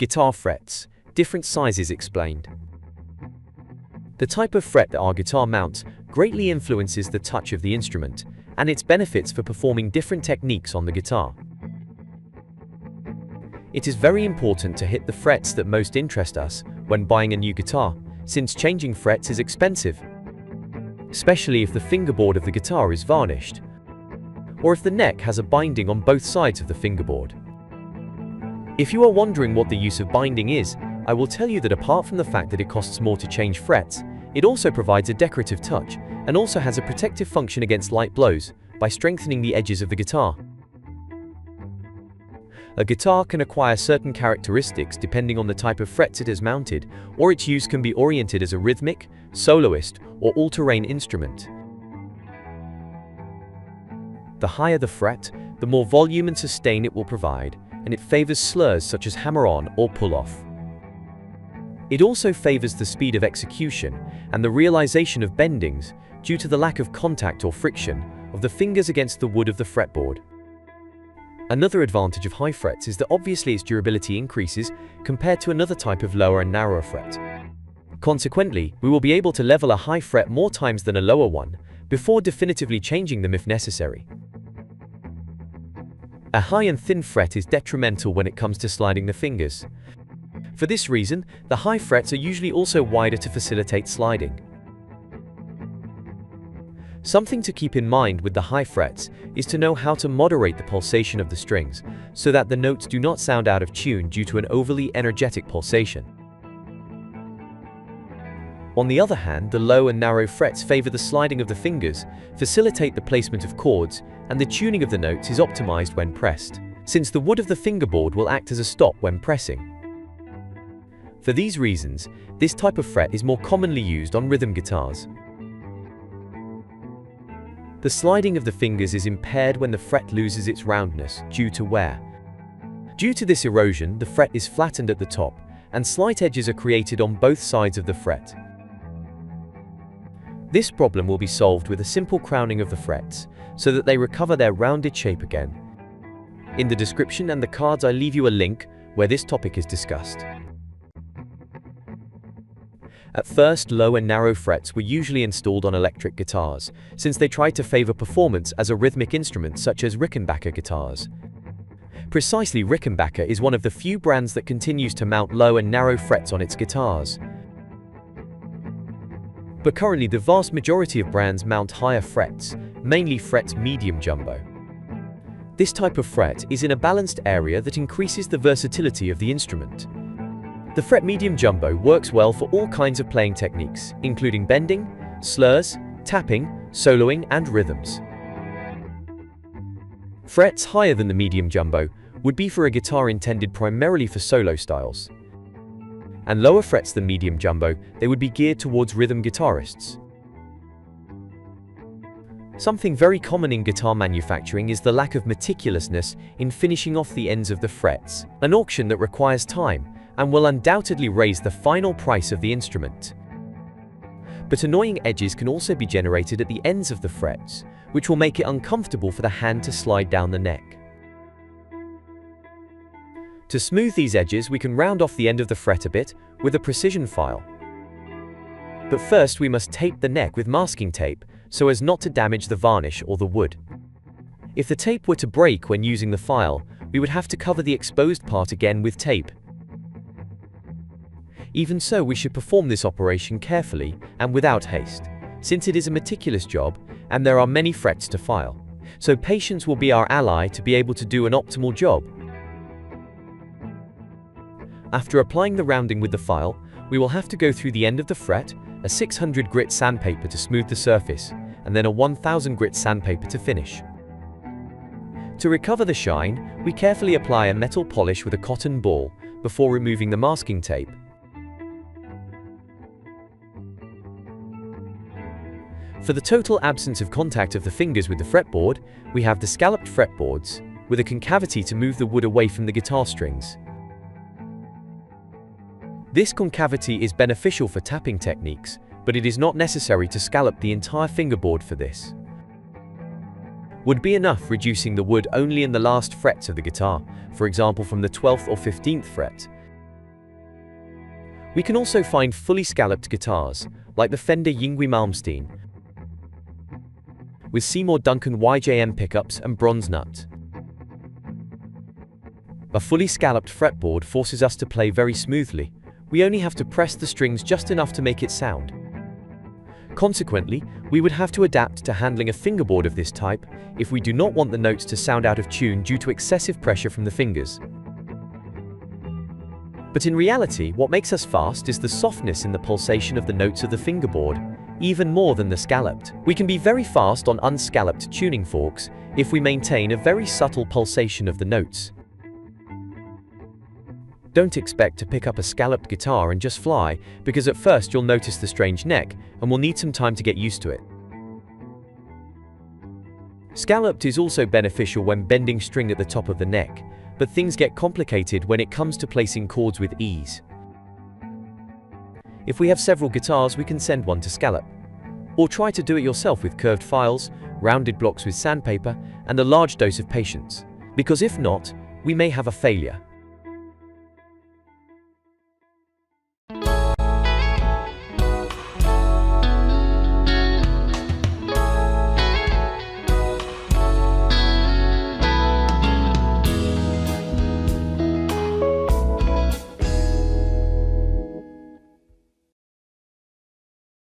Guitar frets, different sizes explained. The type of fret that our guitar mounts greatly influences the touch of the instrument and its benefits for performing different techniques on the guitar. It is very important to hit the frets that most interest us when buying a new guitar, since changing frets is expensive, especially if the fingerboard of the guitar is varnished, or if the neck has a binding on both sides of the fingerboard. If you are wondering what the use of binding is, I will tell you that apart from the fact that it costs more to change frets, it also provides a decorative touch and also has a protective function against light blows by strengthening the edges of the guitar. A guitar can acquire certain characteristics depending on the type of frets it is mounted, or its use can be oriented as a rhythmic, soloist, or all-terrain instrument. The higher the fret, the more volume and sustain it will provide, and it favors slurs such as hammer-on or pull-off. It also favors the speed of execution and the realization of bendings due to the lack of contact or friction of the fingers against the wood of the fretboard. Another advantage of high frets is that obviously its durability increases compared to another type of lower and narrower fret. Consequently, we will be able to level a high fret more times than a lower one, before definitively changing them if necessary. A high and thin fret is detrimental when it comes to sliding the fingers. For this reason, the high frets are usually also wider to facilitate sliding. Something to keep in mind with the high frets is to know how to moderate the pulsation of the strings so that the notes do not sound out of tune due to an overly energetic pulsation. On the other hand, the low and narrow frets favor the sliding of the fingers, facilitate the placement of chords, and the tuning of the notes is optimized when pressed, since the wood of the fingerboard will act as a stop when pressing. For these reasons, this type of fret is more commonly used on rhythm guitars. The sliding of the fingers is impaired when the fret loses its roundness due to wear. Due to this erosion, the fret is flattened at the top, and slight edges are created on both sides of the fret. This problem will be solved with a simple crowning of the frets, so that they recover their rounded shape again. In the description and the cards I leave you a link where this topic is discussed. At first, low and narrow frets were usually installed on electric guitars, since they tried to favor performance as a rhythmic instrument such as Rickenbacker guitars. Precisely, Rickenbacker is one of the few brands that continues to mount low and narrow frets on its guitars. But currently the vast majority of brands mount higher frets, mainly FRETS medium jumbo. This type of fret is in a balanced area that increases the versatility of the instrument. The fret medium jumbo works well for all kinds of playing techniques, including bending, slurs, tapping, soloing, and rhythms. Frets higher than the medium jumbo would be for a guitar intended primarily for solo styles. And lower frets than medium jumbo, they would be geared towards rhythm guitarists. Something very common in guitar manufacturing is the lack of meticulousness in finishing off the ends of the frets, an auction that requires time and will undoubtedly raise the final price of the instrument. But annoying edges can also be generated at the ends of the frets, which will make it uncomfortable for the hand to slide down the neck. To smooth these edges, we can round off the end of the fret a bit with a precision file. But first we must tape the neck with masking tape so as not to damage the varnish or the wood. If the tape were to break when using the file, we would have to cover the exposed part again with tape. Even so, we should perform this operation carefully and without haste, since it is a meticulous job and there are many frets to file. So patience will be our ally to be able to do an optimal job. After applying the rounding with the file, we will have to go through the end of the fret, a 600 grit sandpaper to smooth the surface, and then a 1000 grit sandpaper to finish. To recover the shine, we carefully apply a metal polish with a cotton ball before removing the masking tape. For the total absence of contact of the fingers with the fretboard, we have the scalloped fretboards, with a concavity to move the wood away from the guitar strings. This concavity is beneficial for tapping techniques, but it is not necessary to scallop the entire fingerboard for this. Would be enough reducing the wood only in the last frets of the guitar, for example from the 12th or 15th fret. We can also find fully scalloped guitars, like the Fender Yngwie Malmsteen, with Seymour Duncan YJM pickups and bronze nut. A fully scalloped fretboard forces us to play very smoothly. We only have to press the strings just enough to make it sound. Consequently, we would have to adapt to handling a fingerboard of this type if we do not want the notes to sound out of tune due to excessive pressure from the fingers. But in reality, what makes us fast is the softness in the pulsation of the notes of the fingerboard, even more than the scalloped. We can be very fast on unscalloped tuning forks if we maintain a very subtle pulsation of the notes. Don't expect to pick up a scalloped guitar and just fly, because at first you'll notice the strange neck and will need some time to get used to it. Scalloped is also beneficial when bending string at the top of the neck, but things get complicated when it comes to placing chords with ease. If we have several guitars, we can send one to scallop. Or try to do it yourself with curved files, rounded blocks with sandpaper, and a large dose of patience. Because if not, we may have a failure.